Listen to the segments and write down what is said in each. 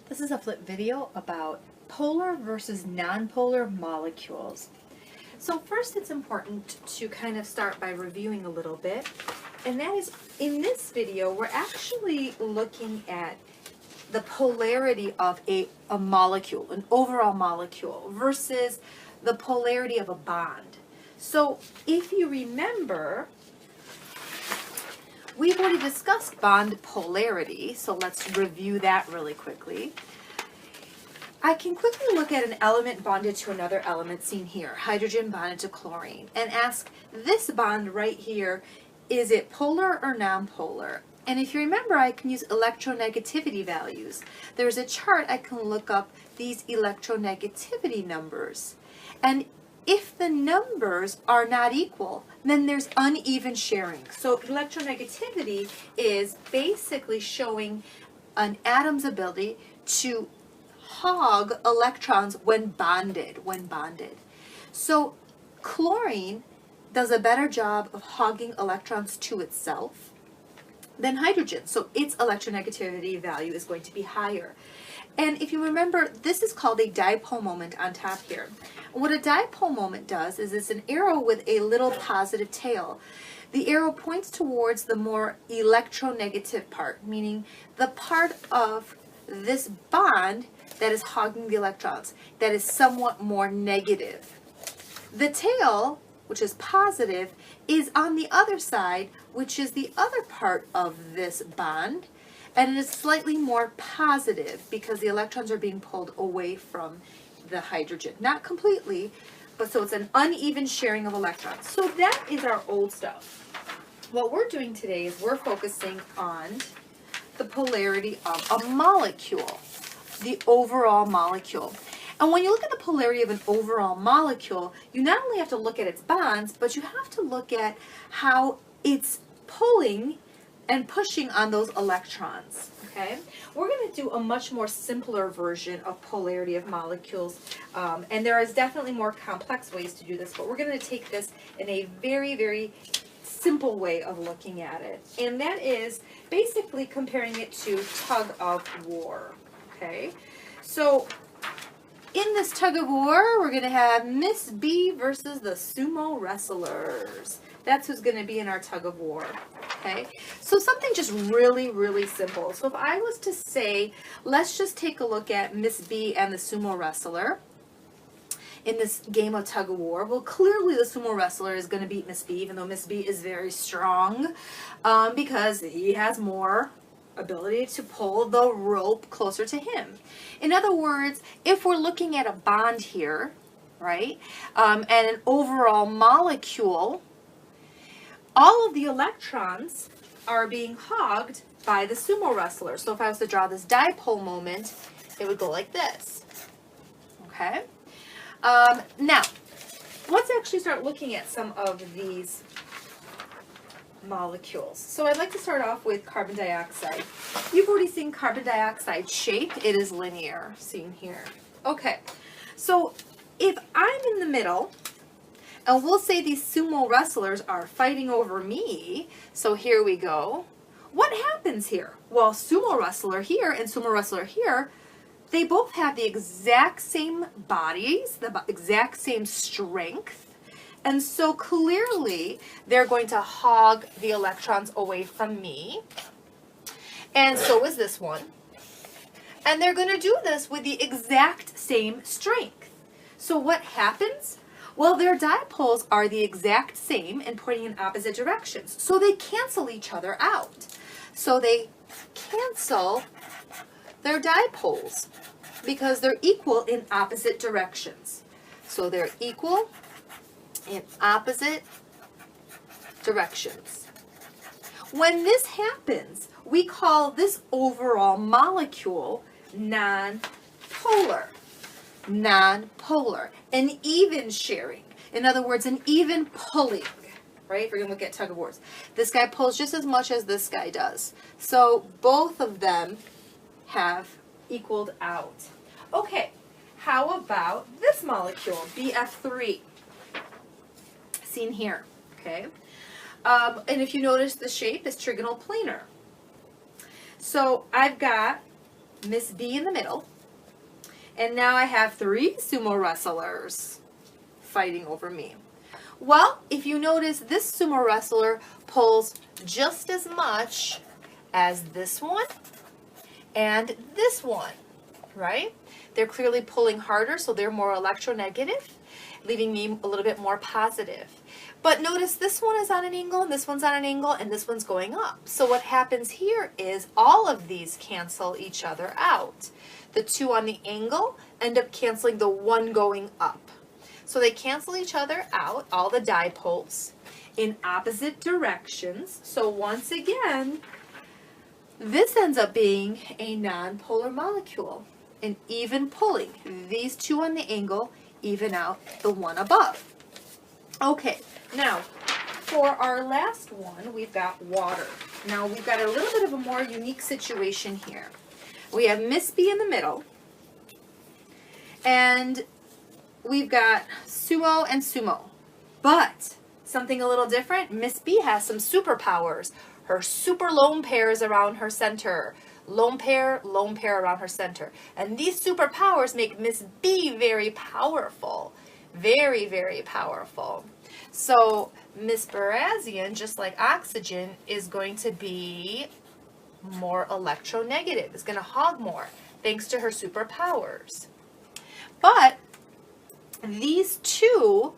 This is a flip video about polar versus nonpolar molecules. So first it's important to kind of start by reviewing a little bit, and that is in this video we're actually looking at the polarity of a molecule, an overall molecule, versus the polarity of a bond. So if you remember, we've already discussed bond polarity, so let's review that really quickly. I can quickly look at an element bonded to another element seen here, hydrogen bonded to chlorine, and ask this bond right here, is it polar or nonpolar? And if you remember, I can use electronegativity values. There's a chart I can look up these electronegativity numbers. And if the numbers are not equal, then there's uneven sharing. So electronegativity is basically showing an atom's ability to hog electrons when bonded. So chlorine does a better job of hogging electrons to itself than hydrogen. So its electronegativity value is going to be higher. And if you remember, this is called a dipole moment on top here. What a dipole moment does is it's an arrow with a little positive tail. The arrow points towards the more electronegative part, meaning the part of this bond that is hogging the electrons, that is somewhat more negative. The tail, which is positive, is on the other side, which is the other part of this bond, and it is slightly more positive because the electrons are being pulled away from the hydrogen. Not completely, but so it's an uneven sharing of electrons. So that is our old stuff. What we're doing today is we're focusing on the polarity of a molecule, the overall molecule. And when you look at the polarity of an overall molecule, you not only have to look at its bonds, but you have to look at how it's pulling and pushing on those electrons, okay? We're going to do a much more simpler version of polarity of molecules, and there is definitely more complex ways to do this, but we're going to take this in a very, very simple way of looking at it, and that is basically comparing it to tug of war, okay? So in this tug of war, we're going to have Miss B versus the sumo wrestlers. That's who's going to be in our tug of war, okay? So something just really, really simple. So if I was to say, let's just take a look at Miss B and the sumo wrestler in this game of tug of war. Well, clearly the sumo wrestler is going to beat Miss B, even though Miss B is very strong, because he has more ability to pull the rope closer to him. In other words, if we're looking at a bond here, right, and an overall molecule, all of the electrons are being hogged by the sumo wrestler. So if I was to draw this dipole moment, it would go like this, okay? Now, let's actually start looking at some of these molecules. So I'd like to start off with carbon dioxide. You've already seen carbon dioxide shape. It is linear, seen here. Okay, so if I'm in the middle, and we'll say these sumo wrestlers are fighting over me, so here we go. What happens here? Well, sumo wrestler here and sumo wrestler here, they both have the exact same bodies, the exact same strength, and so clearly they're going to hog the electrons away from me, and so is this one. And they're going to do this with the exact same strength. So what happens? Well, their dipoles are the exact same and pointing in opposite directions. So they cancel each other out. So they cancel their dipoles because they're equal in opposite directions. So they're equal in opposite directions. When this happens, we call this overall molecule nonpolar. Nonpolar, an even sharing. In other words, an even pulling, right? We're going to look at tug of wars. This guy pulls just as much as this guy does. So both of them have equaled out. Okay, how about this molecule, BF3, seen here, okay? And if you notice, the shape is trigonal planar. So I've got Miss B in the middle. And now I have 3 sumo wrestlers fighting over me. Well, if you notice, this sumo wrestler pulls just as much as this one and this one, right? They're clearly pulling harder, so they're more electronegative, leaving me a little bit more positive. But notice this one is on an angle, and this one's on an angle, and this one's going up. So what happens here is all of these cancel each other out. The 2 on the angle end up canceling the 1 going up. So they cancel each other out, all the dipoles, in opposite directions. So once again, this ends up being a nonpolar molecule, an even pulling. These 2 on the angle even out the 1 above. Okay, now for our last one, we've got water. Now we've got a little bit of a more unique situation here. We have Miss B in the middle, and we've got sumo and sumo. But something a little different, Miss B has some superpowers. Her super lone pair is around her center. Lone pair around her center. And these superpowers make Miss B very powerful. Very, very powerful. So Miss Barazian, just like oxygen, is going to be more electronegative. It's going to hog more thanks to her superpowers. But these 2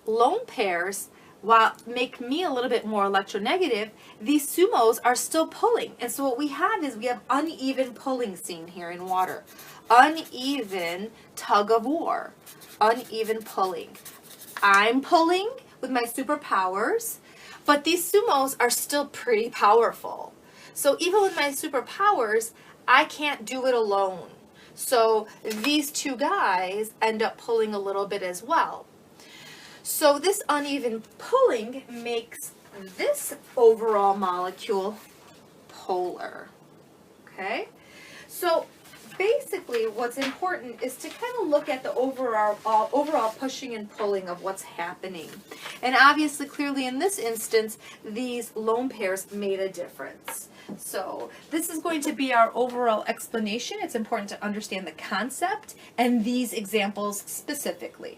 lone pairs, while make me a little bit more electronegative, these sumos are still pulling. And so what we have is we have uneven pulling seen here in water. Uneven tug of war. Uneven pulling. I'm pulling with my superpowers, but these sumos are still pretty powerful. So even with my superpowers, I can't do it alone. So these 2 guys end up pulling a little bit as well. So this uneven pulling makes this overall molecule polar. Okay? So basically what's important is to kind of look at the overall pushing and pulling of what's happening. And obviously, clearly in this instance, these lone pairs made a difference. So this is going to be our overall explanation. It's important to understand the concept and these examples specifically.